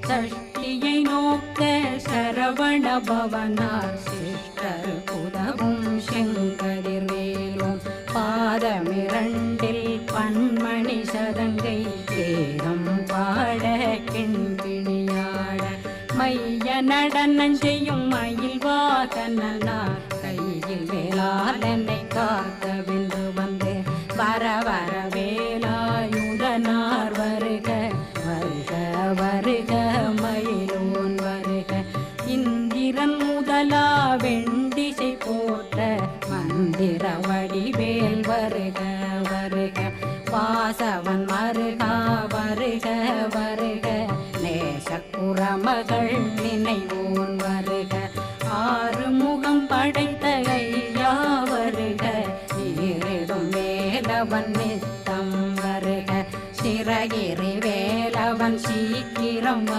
சஷ்டியை நோக்க சரவண பவனார் சிஷ்டர் உதவும் செங்கதிர்வேலும் பாதமிரண்டில் பன்மணி சதங்கை ஏகம் பாட கிண்பிணியாட மைய நடனம் செய்யும் மயில் வாகனார் கையில் வேளாளனை காக்க வென்று வந்து வர வர வேலாயுதனார் வருக வருக வருக மயிலோன் வருக இந்திரன் முதலா வெண்டிசை போட்ட மந்திர வடிவேல் வருக வருக வாசவன் மருகா வருக வருக நேசக்குறமகள் நினைவோன் வருக ஆறுமுகம் படைத்த ஐயா வருக ஈரிடும் வேலவன் நித்தம் வருக சிறகிரி வேலவன் சீக்கிரம்